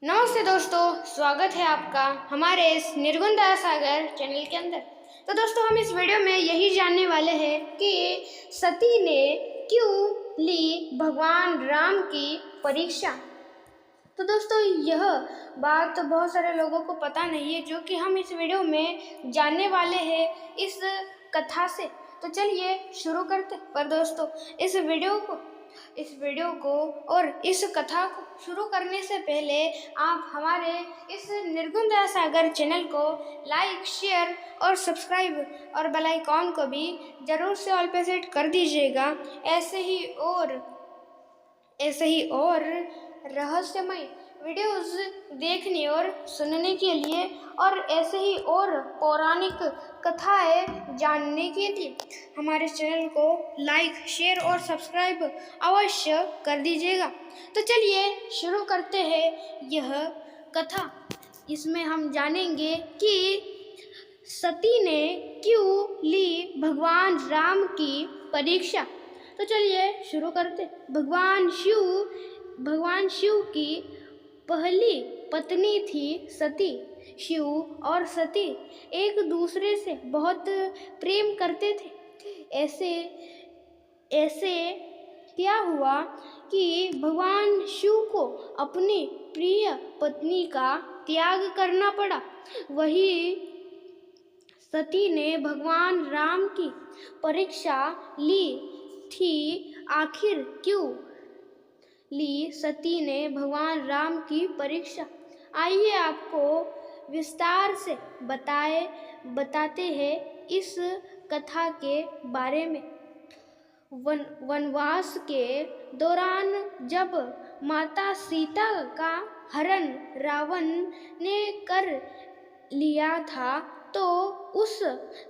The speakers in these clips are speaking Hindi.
नमस्ते दोस्तों, स्वागत है आपका हमारे इस निर्गुण दया सागर चैनल के अंदर। तो दोस्तों, हम इस वीडियो में यही जानने वाले हैं कि सती ने क्यों ली भगवान राम की परीक्षा। तो दोस्तों, यह बात बहुत सारे लोगों को पता नहीं है, जो कि हम इस वीडियो में जानने वाले हैं इस कथा से। तो चलिए शुरू करते। पर दोस्तों, इस वीडियो को और इस कथा को शुरू करने से पहले आप हमारे इस निर्गुण दया सागर चैनल को लाइक, शेयर और सब्सक्राइब और बेल आइकॉन को भी जरूर से ऑल पे सेट कर दीजिएगा। ऐसे ही और रहस्यमय वीडियोस देखने और सुनने के लिए और ऐसे ही और पौराणिक कथाएं जानने के लिए हमारे चैनल को लाइक, शेयर और सब्सक्राइब अवश्य कर दीजिएगा। तो चलिए शुरू करते हैं यह कथा। इसमें हम जानेंगे कि सती ने क्यों ली भगवान राम की परीक्षा। तो चलिए शुरू करते। भगवान शिव की पहली पत्नी थी सती। शिव और सती एक दूसरे से बहुत प्रेम करते थे। ऐसे क्या हुआ कि भगवान शिव को अपनी प्रिय पत्नी का त्याग करना पड़ा। वही सती ने भगवान राम की परीक्षा ली थी। आखिर क्यों ली सती ने भगवान राम की परीक्षा? आइए आपको विस्तार से बताते हैं इस कथा के बारे में। वनवास के दौरान जब माता सीता का हरण रावण ने कर लिया था, तो उस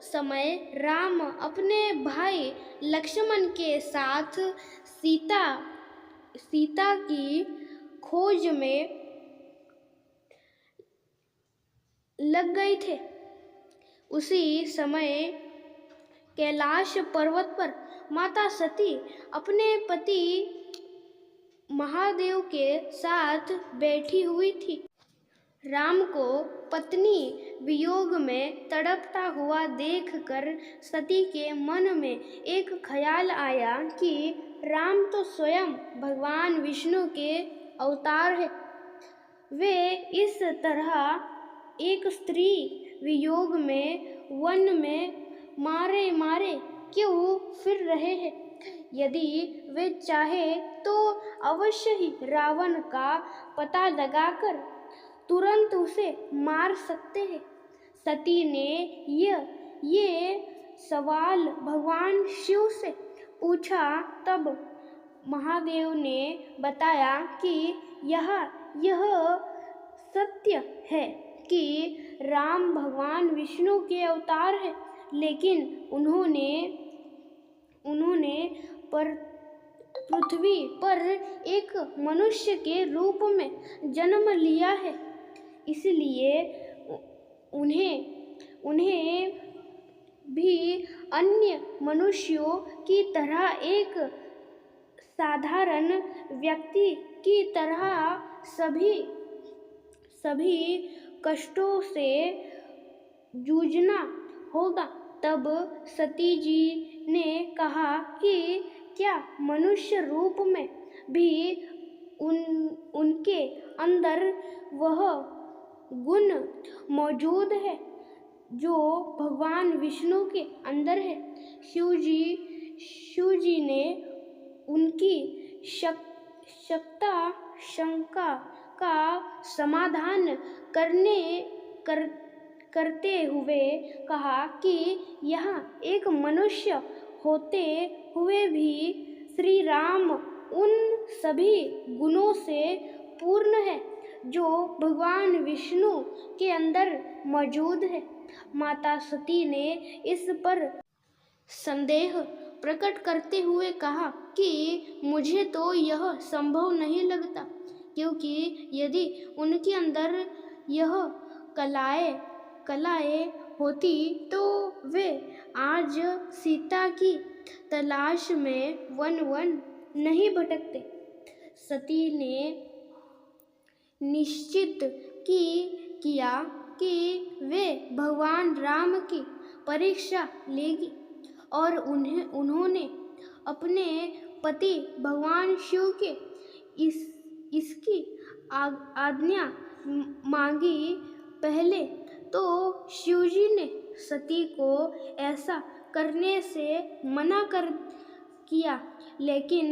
समय राम अपने भाई लक्ष्मण के साथ सीता की खोज में लग गए थे। उसी समय कैलाश पर्वत पर माता सती अपने पति महादेव के साथ बैठी हुई थी। राम को पत्नी वियोग में तड़पता हुआ देखकर सती के मन में एक ख्याल आया कि राम तो स्वयं भगवान विष्णु के अवतार है। वे इस तरह एक स्त्री वियोग में वन में मारे मारे क्यों फिर रहे हैं? यदि वे चाहे तो अवश्य ही रावण का पता लगाकर तुरंत उसे मार सकते हैं। सती ने ये सवाल भगवान शिव से पूछा। तब महादेव ने बताया कि यह सत्य है कि राम भगवान विष्णु के अवतार है, लेकिन उन्होंने पृथ्वी पर एक मनुष्य के रूप में जन्म लिया है। इसलिए उन्हें भी अन्य मनुष्यों की तरह एक साधारण व्यक्ति की तरह सभी कष्टों से जूझना होगा। तब सती जी ने कहा कि क्या मनुष्य रूप में भी उनके अंदर वह गुण मौजूद है जो भगवान विष्णु के अंदर है? शिव जी ने उनकी शंका का समाधान करते हुए कहा कि यहाँ एक मनुष्य होते हुए भी श्री राम उन सभी गुणों से पूर्ण है जो भगवान विष्णु के अंदर मौजूद है। माता सती ने इस पर संदेह प्रकट करते हुए कहा कि मुझे तो यह संभव नहीं लगता, क्योंकि यदि उनके अंदर यह कलाएं होती तो वे आज सीता की तलाश में वन नहीं भटकते। सती ने निश्चित किया कि वे भगवान राम की परीक्षा लेगी और उन्होंने अपने पति भगवान शिव के इसकी आज्ञा मांगी। पहले तो शिवजी ने सती को ऐसा करने से मना कर किया, लेकिन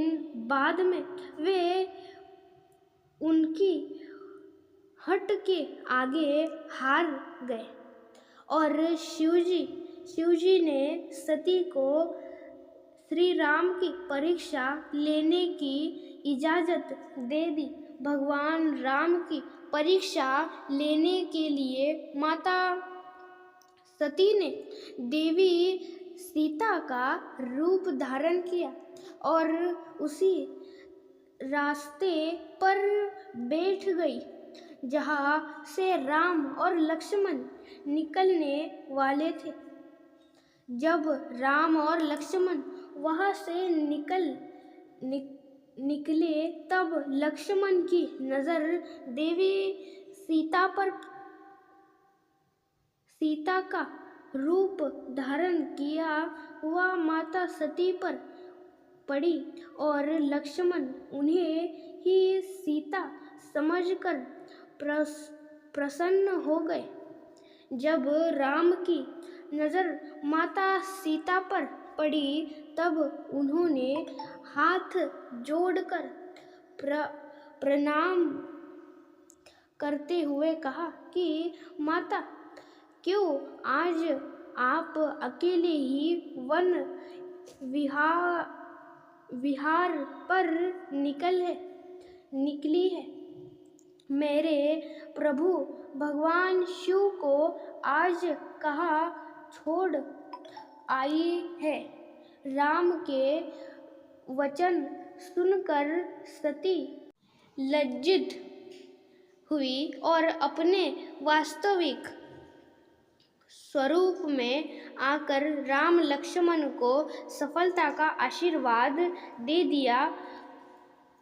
बाद में वे उनकी हट के आगे हार गए और शिवजी ने सती को श्री राम की परीक्षा लेने की इजाज़त दे दी। भगवान राम की परीक्षा लेने के लिए माता सती ने देवी सीता का रूप धारण किया और उसी रास्ते पर बैठ गई जहाँ से राम और लक्ष्मण निकलने वाले थे। जब राम और लक्ष्मण वहाँ से निकले तब लक्ष्मण की नज़र देवी सीता का रूप धारण किया हुआ माता सती पर पड़ी और लक्ष्मण उन्हें ही सीता समझकर प्रसन्न हो गए। जब राम की नज़र माता सीता पर पड़ी तब उन्होंने हाथ जोड़कर प्रणाम करते हुए कहा कि माता, क्यों आज आप अकेले ही वन विहार पर निकली है। मेरे प्रभु भगवान शिव को आज कहाँ छोड़ आई है। राम के वचन सुनकर सती लज्जित हुई और अपने वास्तविक स्वरूप में आकर राम लक्ष्मण को सफलता का आशीर्वाद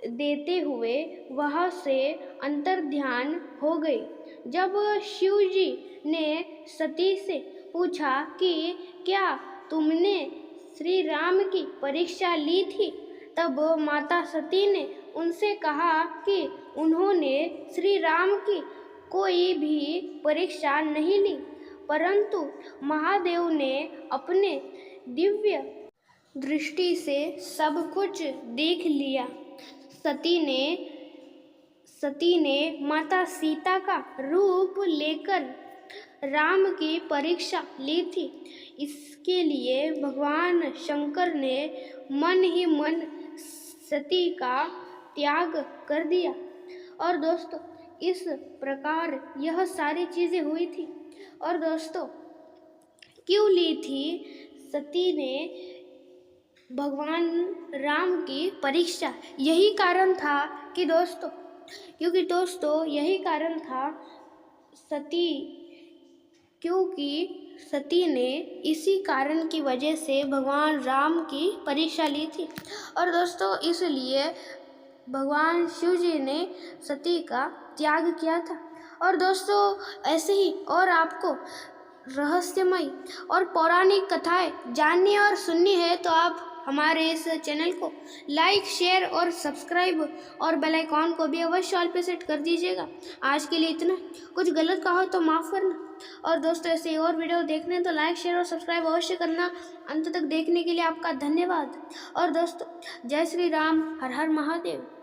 देते हुए वहाँ से अंतर्ध्यान हो गई। जब शिवजी ने सती से पूछा कि क्या तुमने श्री राम की परीक्षा ली थी, तब माता सती ने उनसे कहा कि उन्होंने श्री राम की कोई भी परीक्षा नहीं ली, परंतु महादेव ने अपने दिव्य दृष्टि से सब कुछ देख लिया। सती ने माता सीता का रूप लेकर राम की परीक्षा ली थी। इसके लिए भगवान शंकर ने मन ही मन सती का त्याग कर दिया। और दोस्तों, इस प्रकार यह सारी चीज़ें हुई थी। और दोस्तों, क्यों ली थी सती ने भगवान राम की परीक्षा? यही कारण था कि यही कारण था क्योंकि सती ने इसी कारण की वजह से भगवान राम की परीक्षा ली थी। और दोस्तों, इसलिए भगवान शिव जी ने सती का त्याग किया था। और दोस्तों, ऐसे ही और आपको रहस्यमय और पौराणिक कथाएं जाननी और सुननी है तो आप हमारे इस चैनल को लाइक, शेयर और सब्सक्राइब और बेल आइकॉन को भी अवश्य ऑल पे सेट कर दीजिएगा। आज के लिए इतना। कुछ गलत कहा हो तो माफ़ करना। और दोस्तों, ऐसे और वीडियो देखने तो लाइक, शेयर और सब्सक्राइब अवश्य करना। अंत तक देखने के लिए आपका धन्यवाद। और दोस्तों, जय श्री राम, हर हर महादेव।